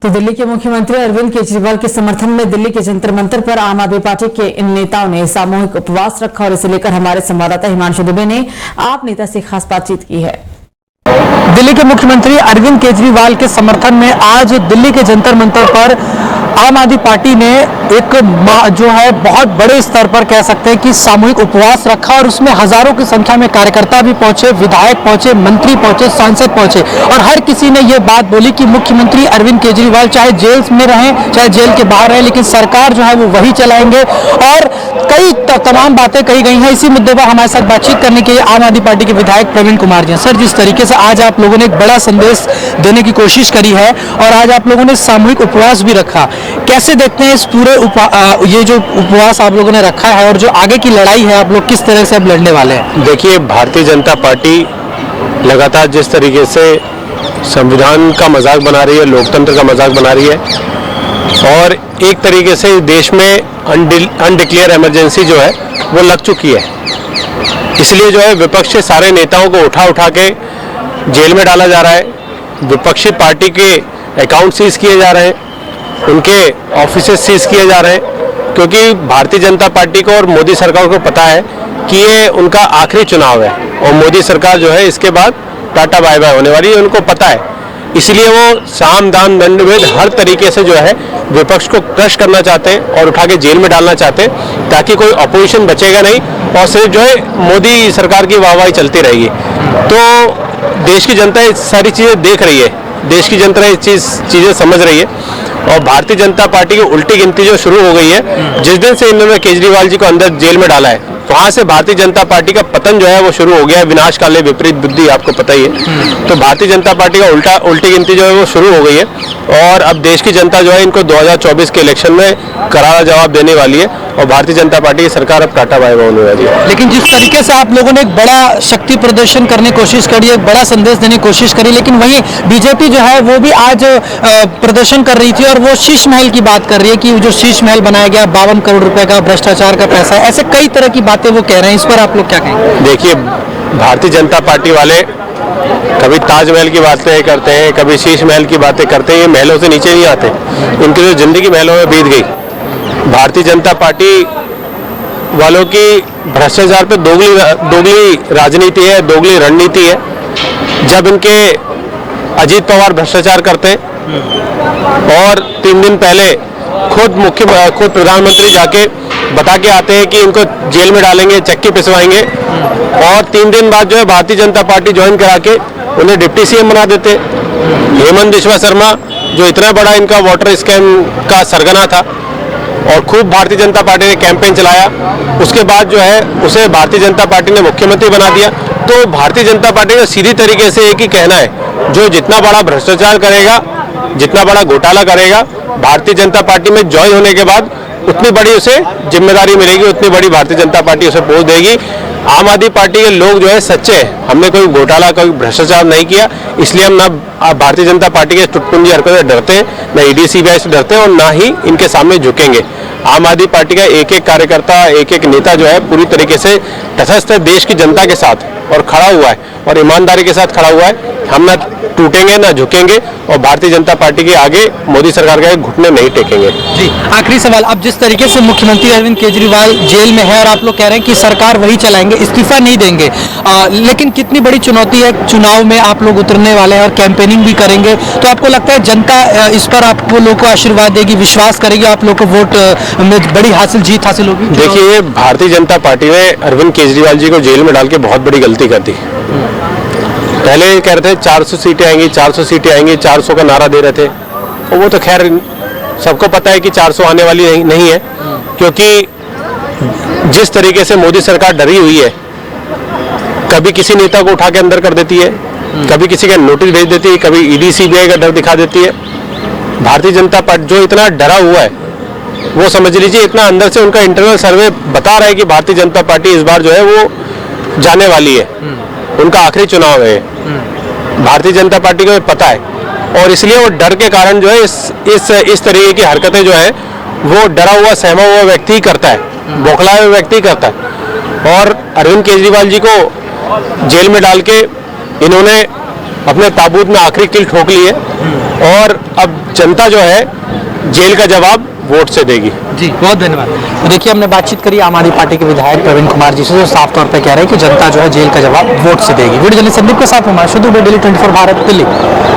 तो दिल्ली के मुख्यमंत्री अरविंद केजरीवाल के समर्थन में दिल्ली के जंतर मंतर पर आम आदमी पार्टी के इन नेताओं ने सामूहिक उपवास रखा और इसे लेकर हमारे संवाददाता हिमांशु दुबे ने आप नेता से खास बातचीत की है। दिल्ली के मुख्यमंत्री अरविंद केजरीवाल के समर्थन में आज दिल्ली के जंतर मंतर पर आम आदमी पार्टी ने एक जो है बहुत बड़े स्तर पर कह सकते हैं कि सामूहिक उपवास रखा और उसमें हजारों की संख्या में कार्यकर्ता भी पहुंचे, विधायक पहुंचे, मंत्री पहुंचे, सांसद पहुंचे और हर किसी ने यह बात बोली कि मुख्यमंत्री अरविंद केजरीवाल चाहे जेल में रहें चाहे जेल के बाहर रहें, लेकिन सरकार जो है वो वही चलाएंगे और कई तमाम बातें कही गई हैं। इसी मुद्दे पर हमारे साथ बातचीत करने के लिए आम आदमी पार्टी के विधायक प्रवीण कुमार जी। सर, जिस तरीके से आज आप लोगों ने एक बड़ा संदेश देने की कोशिश करी है और आज आप लोगों ने सामूहिक उपवास भी रखा, कैसे देखते हैं इस पूरे ये जो उपवास आप लोगों ने रखा है और जो आगे की लड़ाई है आप लोग किस तरह से अब लड़ने वाले हैं? देखिए, भारतीय जनता पार्टी लगातार जिस तरीके से संविधान का मजाक बना रही है, लोकतंत्र का मजाक बना रही है और एक तरीके से देश में अनडिक्लेयर इमरजेंसी जो है वो लग चुकी है, इसलिए जो है विपक्ष के सारे नेताओं को उठा के जेल में डाला जा रहा है। विपक्षी पार्टी के अकाउंट सीज किए जा रहे हैं, उनके ऑफिसेस सीज किए जा रहे हैं, क्योंकि भारतीय जनता पार्टी को और मोदी सरकार को पता है कि ये उनका आखिरी चुनाव है और मोदी सरकार जो है इसके बाद टाटा बाय बाय होने वाली है, उनको पता है। इसलिए वो साम दाम दंड भेद हर तरीके से जो है विपक्ष को क्रश करना चाहते हैं और उठा के जेल में डालना चाहते हैं, ताकि कोई अपोजिशन बचेगा नहीं और सिर्फ जो है मोदी सरकार की वाहवाही चलती रहेगी। तो देश की जनता ये सारी चीज़ें देख रही है, देश की जनता ये चीज़ें समझ रही है और भारतीय जनता पार्टी की उल्टी गिनती जो शुरू हो गई है, जिस दिन से इन्होंने केजरीवाल जी को अंदर जेल में डाला है, वहां से भारतीय जनता पार्टी का पतन जो है वो शुरू हो गया है। विनाशकाले विपरीत बुद्धि, आपको पता ही है। तो भारतीय जनता पार्टी का उल्टी गिनती जो है वो शुरू हो गई है और अब देश की जनता जो है इनको 2024 के इलेक्शन में करारा जवाब देने वाली है और भारतीय जनता पार्टी की सरकार अब टाटा बाय बाय होने वाली है। लेकिन जिस तरीके से आप लोगों ने एक बड़ा शक्ति प्रदर्शन करने की कोशिश करी, एक बड़ा संदेश देने की कोशिश करी, लेकिन वहीं बीजेपी जो है वो भी आज प्रदर्शन कर रही थी और वो शीश महल की बात कर रही है कि जो शीश महल बनाया गया 52 करोड़ रुपए का भ्रष्टाचार का पैसा है, ऐसे कई तरह की बातें वो कह रहे हैं। इस पर आप लोग क्या कहेंगे? देखिए, भारतीय जनता पार्टी वाले कभी ताजमहल की बातें करते हैं, कभी शीश महल की बातें करते हैं, ये महलों से नीचे नहीं आते, इनकी जो जिंदगी महलों में बीत गई। भारतीय जनता पार्टी वालों की भ्रष्टाचार पे दोगली राजनीति है, दोगली रणनीति है। जब इनके अजीत पवार भ्रष्टाचार करते हैं और 3 दिन पहले खुद प्रधानमंत्री जाके बता के आते हैं कि इनको जेल में डालेंगे, चक्की पिसवाएंगे और 3 दिन बाद जो है भारतीय जनता पार्टी ज्वाइन करा के उन्हें डिप्टी सीएम बना देते। हेमंत बिश्वा शर्मा जो इतना बड़ा इनका वाटर स्कैम का सरगना था और खूब भारतीय जनता पार्टी ने कैंपेन चलाया, उसके बाद जो है उसे भारतीय जनता पार्टी ने मुख्यमंत्री बना दिया। तो भारतीय जनता पार्टी का सीधी तरीके से एक ही कहना है, जो जितना बड़ा भ्रष्टाचार करेगा, जितना बड़ा घोटाला करेगा, भारतीय जनता पार्टी में ज्वाइन होने के बाद उतनी बड़ी उसे जिम्मेदारी मिलेगी, उतनी बड़ी भारतीय जनता पार्टी उसे पोस्ट देगी। आम आदमी पार्टी के लोग जो है सच्चे हैं, हमने कोई घोटाला कोई भ्रष्टाचार नहीं किया, इसलिए हम ना भारतीय जनता पार्टी के टुटपुंजी हरकत से डरते हैं, ना ईडी सीबीआई से डरते हैं और ना ही इनके सामने झुकेंगे। आम आदमी पार्टी का एक एक कार्यकर्ता, एक एक नेता जो है पूरी तरीके से तटस्थ है देश की जनता के साथ और खड़ा हुआ है और ईमानदारी के साथ खड़ा हुआ है। हम ना टूटेंगे ना झुकेंगे और भारतीय जनता पार्टी के आगे मोदी सरकार के घुटने नहीं टेकेंगे। जी, आखिरी सवाल, अब जिस तरीके से मुख्यमंत्री अरविंद केजरीवाल जेल में है और आप लोग कह रहे हैं कि सरकार वही चलाएंगे, इस्तीफा नहीं देंगे, लेकिन कितनी बड़ी चुनौती है, चुनाव में आप लोग उतरने वाले हैं और कैंपेनिंग भी करेंगे, तो आपको लगता है जनता इस पर आपको लोग को आशीर्वाद देगी, विश्वास करेगी, आप लोग को वोट में बड़ी जीत हासिल होगी? देखिए, भारतीय जनता पार्टी ने अरविंद केजरीवाल जी को जेल में डाल के बहुत बड़ी गलती कर दी। पहले कह रहे थे 400 सीटें आएंगी, 400 सीटें आएंगी, 400 का नारा दे रहे थे और वो तो खैर सबको पता है कि 400 आने वाली नहीं है, क्योंकि जिस तरीके से मोदी सरकार डरी हुई है, कभी किसी नेता को उठा के अंदर कर देती है, कभी किसी का नोटिस भेज देती है, कभी ईडी सीबीआई का डर दिखा देती है। भारतीय जनता पार्टी जो इतना डरा हुआ है, वो समझ लीजिए इतना अंदर से उनका इंटरनल सर्वे बता रहा है कि भारतीय जनता पार्टी इस बार जो है वो जाने वाली है, उनका आखिरी चुनाव है। भारतीय जनता पार्टी को पता है और इसलिए वो डर के कारण जो है इस तरीके की हरकतें जो है वो डरा हुआ सहमा हुआ व्यक्ति ही करता है, बौखलाया हुआ व्यक्ति करता है। और अरविंद केजरीवाल जी को जेल में डाल के इन्होंने अपने ताबूत में आखिरी कील ठोक ली है और अब जनता जो है जेल का जवाब वोट से देगी। जी बहुत धन्यवाद। तो देखिए हमने बातचीत करी आम आदमी पार्टी के विधायक प्रवीण कुमार जी से, जो साफ तौर पे कह रहे हैं कि जनता जो है जेल का जवाब वोट से देगी। वीडियो जर्नलिस्ट संदीप के साथ हमारा शुद्ध डेली 24 भारत दिल्ली।